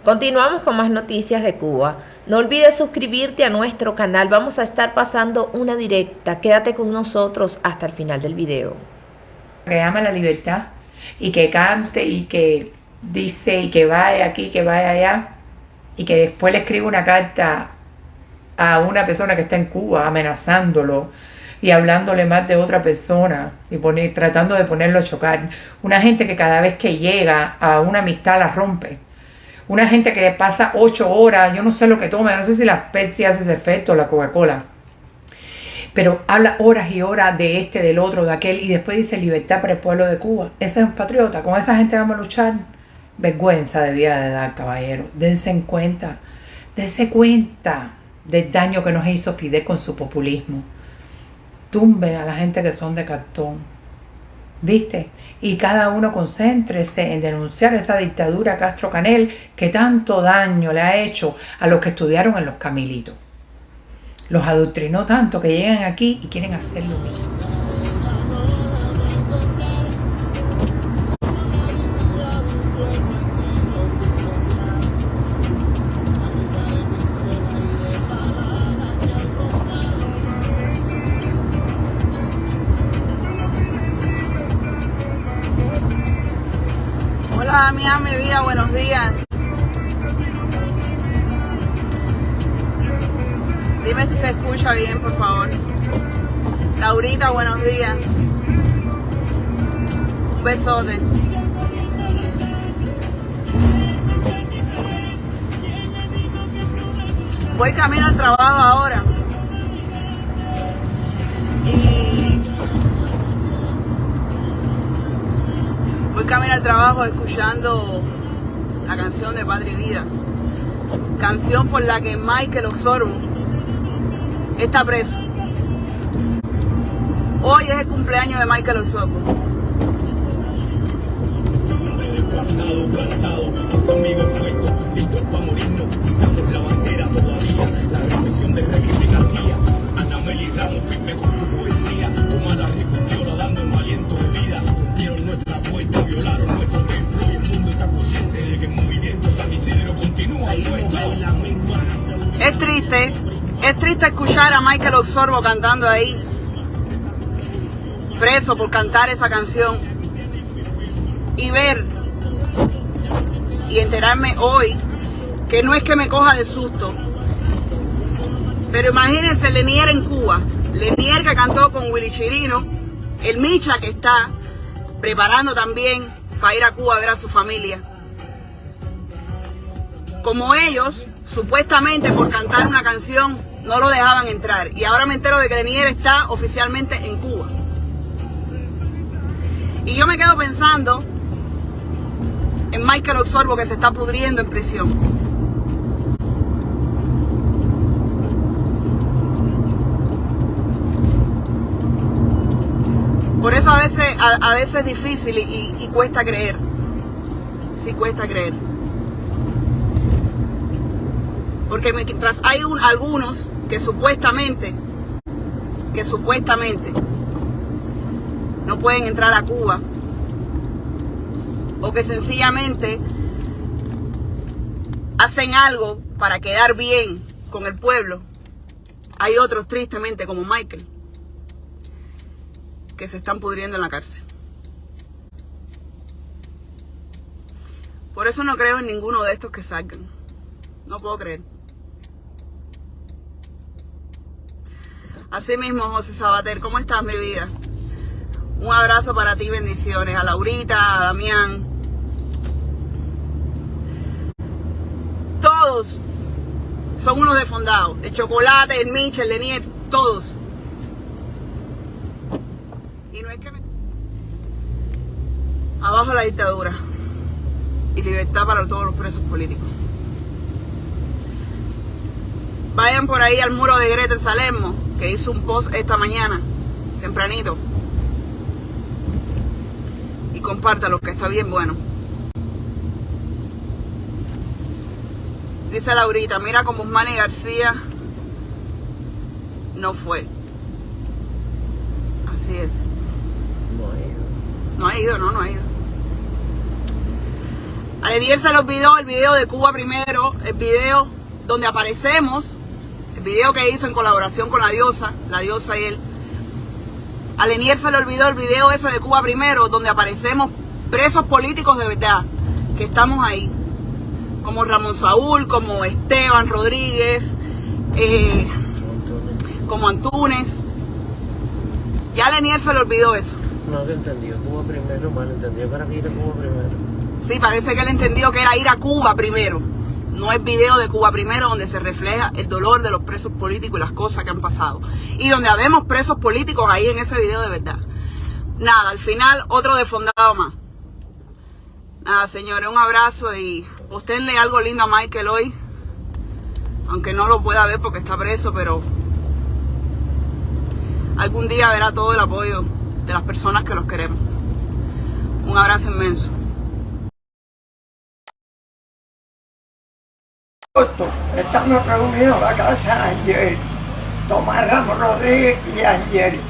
Continuamos con más noticias de Cuba. No olvides suscribirte a nuestro canal. Vamos a estar pasando una directa. Quédate con nosotros hasta el final del video. Que ama la libertad y que cante y que dice y que vaya aquí, que vaya allá y que después le escribe una carta a una persona que está en Cuba amenazándolo y hablándole más de otra persona y tratando de ponerlo a chocar. Una gente que cada vez que llega a una amistad la rompe. Una gente que pasa 8 horas, yo no sé lo que toma, yo no sé si la Pepsi hace ese efecto, la Coca-Cola, pero habla horas y horas de este, del otro, de aquel, y después dice libertad para el pueblo de Cuba. Ese es un patriota, con esa gente vamos a luchar. Vergüenza debía de dar, caballero. Dense cuenta del daño que nos hizo Fidel con su populismo. Tumben a la gente que son de cartón, ¿viste? Y cada uno concéntrese en denunciar esa dictadura Castro Canel que tanto daño le ha hecho a los que estudiaron en los Camilitos. Los adoctrinó tanto que llegan aquí y quieren hacer lo mismo. Hola, mi vida, buenos días. Dime si se escucha bien, por favor. Laurita, buenos días. Un besote. Voy camino al trabajo ahora. Y voy camino al trabajo escuchando la canción de Patria y Vida. Canción por la que Michael Osorbo está preso. Hoy es el cumpleaños de Michael Osorbo. Es triste escuchar a Michael Osorbo cantando ahí, preso por cantar esa canción, y ver y enterarme hoy que no es que me coja de susto, pero imagínense Lenier en Cuba, Lenier que cantó con Willy Chirino, el Micha que está preparando también para ir a Cuba a ver a su familia. Como ellos, supuestamente por cantar una canción, no lo dejaban entrar. Y ahora me entero de que Lenier está oficialmente en Cuba. Y yo me quedo pensando en Michael Osorbo que se está pudriendo en prisión. Por eso a veces es difícil y cuesta creer. Sí cuesta creer. Porque mientras hay algunos que supuestamente no pueden entrar a Cuba, o que sencillamente hacen algo para quedar bien con el pueblo, hay otros tristemente como Michael que se están pudriendo en la cárcel. Por eso no creo en ninguno de estos que salgan. No puedo creer. Así mismo, José Sabater, ¿cómo estás, mi vida? Un abrazo para ti, bendiciones. A Laurita, a Damián. Todos son unos desfondados. El Chocolate, el Micha, el Lenier, todos. Y no es que abajo la dictadura y libertad para todos los presos políticos. Vayan por ahí al muro de Greta Salermo, que hizo un post esta mañana, tempranito, y compártalo, que está bien bueno. Dice Laurita, mira como Manny García no fue. Así es. No ha ido. No ha ido, no ha ido. A Lenier se le olvidó el video de Cuba Primero, el video donde aparecemos, el video que hizo en colaboración con la diosa y él. A Lenier se le olvidó el video ese de Cuba Primero, donde aparecemos presos políticos de verdad, que estamos ahí. Como Ramón Saúl, como Esteban Rodríguez, como Antunes. Ya a Lenier se le olvidó eso. No, que entendió Cuba Primero, mal entendió que era ir a Cuba Primero. Sí, parece que él entendió que era ir a Cuba primero. No es video de Cuba Primero donde se refleja el dolor de los presos políticos y las cosas que han pasado. Y donde habemos presos políticos ahí en ese video de verdad. Nada, al final otro desfondado más. Nada, señores, un abrazo y postenle algo lindo a Michael hoy. Aunque no lo pueda ver porque está preso, pero algún día verá todo el apoyo de las personas que los queremos. Un abrazo inmenso. Estamos reunidos en la casa de Angel, Tomás Ramos Rodríguez y Angel.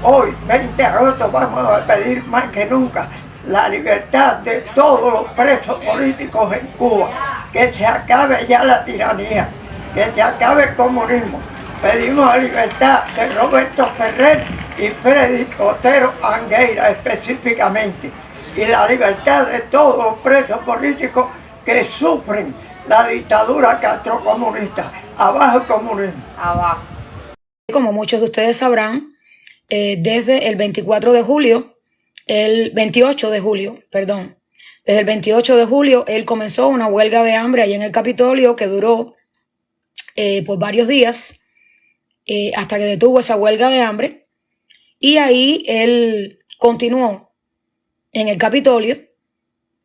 Hoy, 20 de agosto, vamos a pedir más que nunca la libertad de todos los presos políticos en Cuba, que se acabe ya la tiranía, que se acabe el comunismo. Pedimos la libertad de Roberto Ferrer y Freddy Otero Angueira específicamente, y la libertad de todos los presos políticos que sufren la dictadura castrocomunista. Abajo el comunismo. Abajo. Como muchos de ustedes sabrán, desde el 28 de julio, desde el 28 de julio, él comenzó una huelga de hambre allá en el Capitolio que duró por varios días, hasta que detuvo esa huelga de hambre. Y ahí él continuó en el Capitolio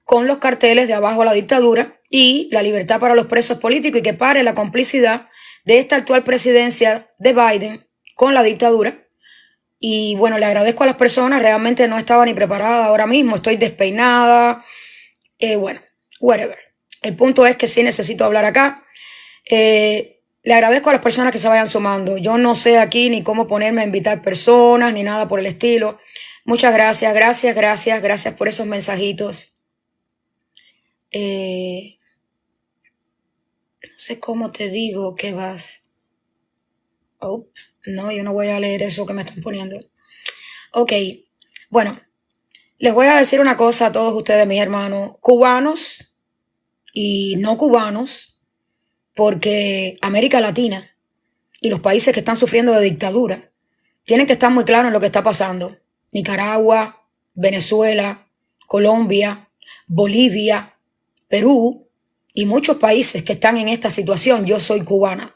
con los carteles de abajo a la dictadura y la libertad para los presos políticos, y que pare la complicidad de esta actual presidencia de Biden con la dictadura. Y bueno, le agradezco a las personas, realmente no estaba ni preparada ahora mismo, estoy despeinada, bueno, whatever. El punto es que sí necesito hablar acá. Le agradezco a las personas que se vayan sumando. Yo no sé aquí ni cómo ponerme a invitar personas ni nada por el estilo. Muchas gracias, gracias por esos mensajitos. No sé cómo te digo que vas. Oh, no, yo no voy a leer eso que me están poniendo. Ok, bueno, les voy a decir una cosa a todos ustedes, mis hermanos, cubanos y no cubanos, porque América Latina y los países que están sufriendo de dictadura tienen que estar muy claros en lo que está pasando. Nicaragua, Venezuela, Colombia, Bolivia, Perú y muchos países que están en esta situación. Yo soy cubana.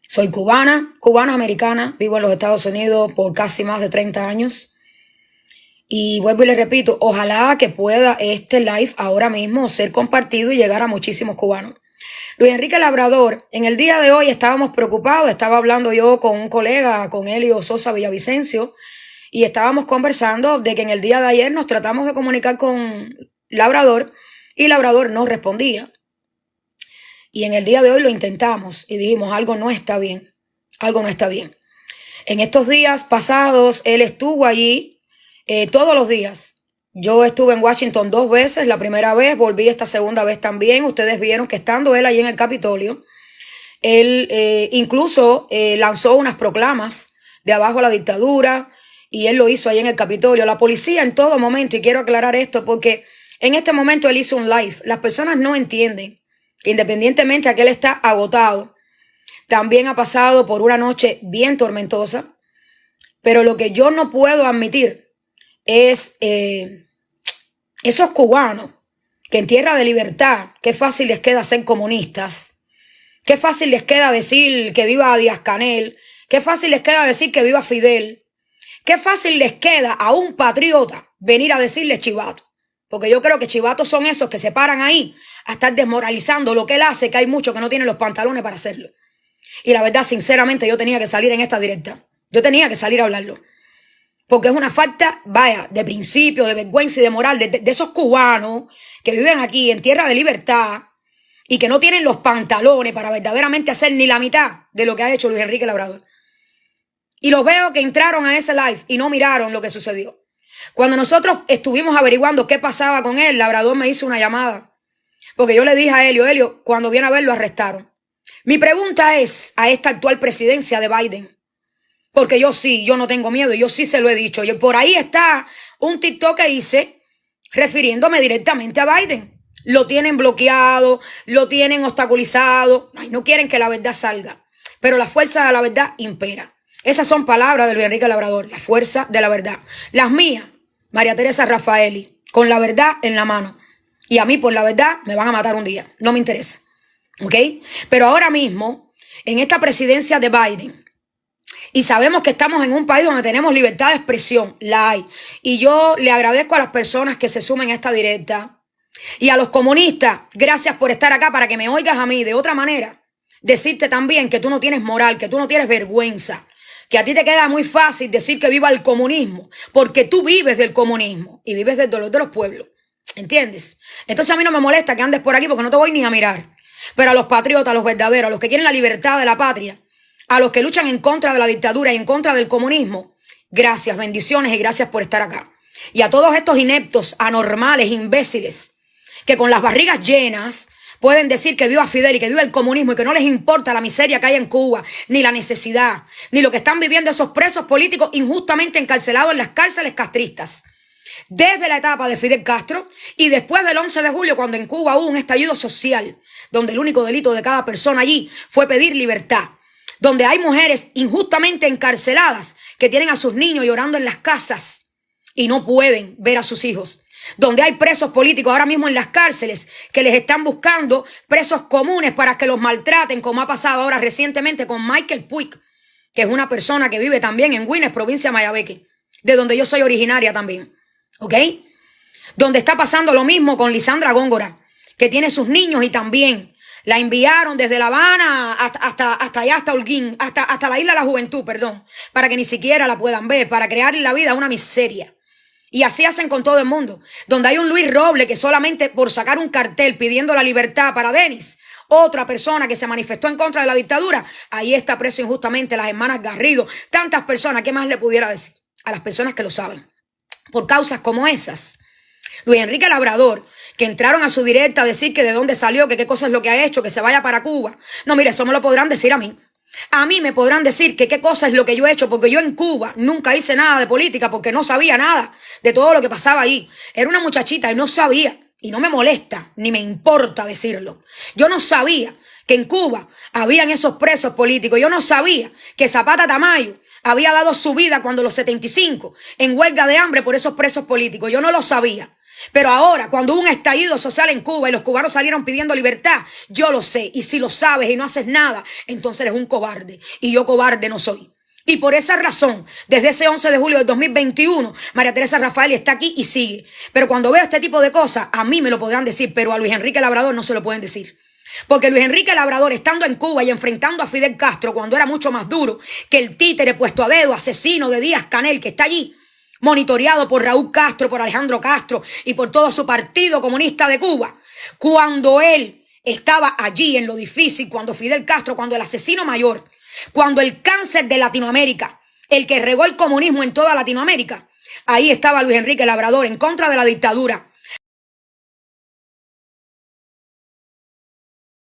Soy cubana-americana, vivo en los Estados Unidos por casi más de 30 años. Y vuelvo y les repito, ojalá que pueda este live ahora mismo ser compartido y llegar a muchísimos cubanos. Luis Enrique Labrador, en el día de hoy estábamos preocupados, estaba hablando yo con un colega, con Elio Sosa Villavicencio, y estábamos conversando de que en el día de ayer nos tratamos de comunicar con Labrador y Labrador no respondía. Y en el día de hoy lo intentamos y dijimos, algo no está bien, algo no está bien. En estos días pasados, él estuvo allí todos los días. Yo estuve en Washington 2 veces, la primera vez, volví esta segunda vez también. Ustedes vieron que estando él allí en el Capitolio, él incluso lanzó unas proclamas de abajo a la dictadura, y él lo hizo allí en el Capitolio. La policía en todo momento, y quiero aclarar esto porque en este momento él hizo un live. Las personas no entienden que independientemente a que él está agotado, también ha pasado por una noche bien tormentosa, pero lo que yo no puedo admitir es esos cubanos que en tierra de libertad, qué fácil les queda ser comunistas, qué fácil les queda decir que viva Díaz-Canel, qué fácil les queda decir que viva Fidel, qué fácil les queda a un patriota venir a decirle chivato. Porque yo creo que chivatos son esos que se paran ahí a estar desmoralizando lo que él hace, que hay muchos que no tienen los pantalones para hacerlo. Y la verdad, sinceramente, yo tenía que salir en esta directa. Yo tenía que salir a hablarlo. Porque es una falta, vaya, de principio, de vergüenza y de moral de esos cubanos que viven aquí en tierra de libertad y que no tienen los pantalones para verdaderamente hacer ni la mitad de lo que ha hecho Luis Enrique Labrador. Y los veo que entraron a ese live y no miraron lo que sucedió. Cuando nosotros estuvimos averiguando qué pasaba con él, Labrador me hizo una llamada Porque yo le dije a Helio, cuando viene a ver lo arrestaron. Mi pregunta es a esta actual presidencia de Biden, porque yo no tengo miedo, yo sí se lo he dicho. Y por ahí está un TikTok que hice refiriéndome directamente a Biden. Lo tienen bloqueado, lo tienen obstaculizado. Ay, no quieren que la verdad salga. Pero la fuerza de la verdad impera. Esas son palabras de Luis Enrique Labrador, la fuerza de la verdad. Las mías, María Teresa Rafaeli, con la verdad en la mano. Y a mí por la verdad me van a matar un día. No me interesa. ¿Ok? Pero ahora mismo, en esta presidencia de Biden, y sabemos que estamos en un país donde tenemos libertad de expresión, la hay. Y yo le agradezco a las personas que se sumen a esta directa. Y a los comunistas, gracias por estar acá para que me oigas a mí de otra manera. Decirte también que tú no tienes moral, que tú no tienes vergüenza. Que a ti te queda muy fácil decir que viva el comunismo, porque tú vives del comunismo y vives del dolor de los pueblos. ¿Entiendes? Entonces a mí no me molesta que andes por aquí porque no te voy ni a mirar. Pero a los patriotas, a los verdaderos, a los que quieren la libertad de la patria, a los que luchan en contra de la dictadura y en contra del comunismo, gracias, bendiciones y gracias por estar acá. Y a todos estos ineptos, anormales, imbéciles, que con las barrigas llenas pueden decir que viva Fidel y que viva el comunismo y que no les importa la miseria que hay en Cuba, ni la necesidad, ni lo que están viviendo esos presos políticos injustamente encarcelados en las cárceles castristas. Desde la etapa de Fidel Castro y después del 11 de julio, cuando en Cuba hubo un estallido social, donde el único delito de cada persona allí fue pedir libertad, donde hay mujeres injustamente encarceladas que tienen a sus niños llorando en las casas y no pueden ver a sus hijos, donde hay presos políticos ahora mismo en las cárceles que les están buscando presos comunes para que los maltraten, como ha pasado ahora recientemente con Michael Puig, que es una persona que vive también en Guines, provincia de Mayabeque, de donde yo soy originaria también. ¿Ok? Donde está pasando lo mismo con Lisandra Góngora, que tiene sus niños y también la enviaron desde La Habana hasta allá, hasta Holguín, hasta la Isla de la Juventud, perdón, para que ni siquiera la puedan ver, para crearle la vida una miseria. Y así hacen con todo el mundo. Donde hay un Luis Roble que solamente por sacar un cartel pidiendo la libertad para Denis, otra persona que se manifestó en contra de la dictadura, ahí está preso injustamente las hermanas Garrido, tantas personas, ¿qué más le pudiera decir a las personas que lo saben? Por causas como esas. Luis Enrique Labrador, que entraron a su directa a decir que de dónde salió, que qué cosa es lo que ha hecho, que se vaya para Cuba. No, mire, eso me lo podrán decir a mí. A mí me podrán decir que qué cosa es lo que yo he hecho, porque yo en Cuba nunca hice nada de política, porque no sabía nada de todo lo que pasaba ahí. Era una muchachita y no sabía, y no me molesta, ni me importa decirlo. Yo no sabía que en Cuba habían esos presos políticos. Yo no sabía que Zapata Tamayo había dado su vida cuando los 75 en huelga de hambre por esos presos políticos. Yo no lo sabía. Pero ahora, cuando hubo un estallido social en Cuba y los cubanos salieron pidiendo libertad, yo lo sé. Y si lo sabes y no haces nada, entonces eres un cobarde. Y yo cobarde no soy. Y por esa razón, desde ese 11 de julio del 2021, María Teresa Rafaeli está aquí y sigue. Pero cuando veo este tipo de cosas, a mí me lo podrán decir, pero a Luis Enrique Labrador no se lo pueden decir. Porque Luis Enrique Labrador, estando en Cuba y enfrentando a Fidel Castro cuando era mucho más duro que el títere puesto a dedo, asesino de Díaz-Canel, que está allí, monitoreado por Raúl Castro, por Alejandro Castro y por todo su partido comunista de Cuba, cuando él estaba allí en lo difícil, cuando Fidel Castro, cuando el asesino mayor, cuando el cáncer de Latinoamérica, el que regó el comunismo en toda Latinoamérica, ahí estaba Luis Enrique Labrador en contra de la dictadura,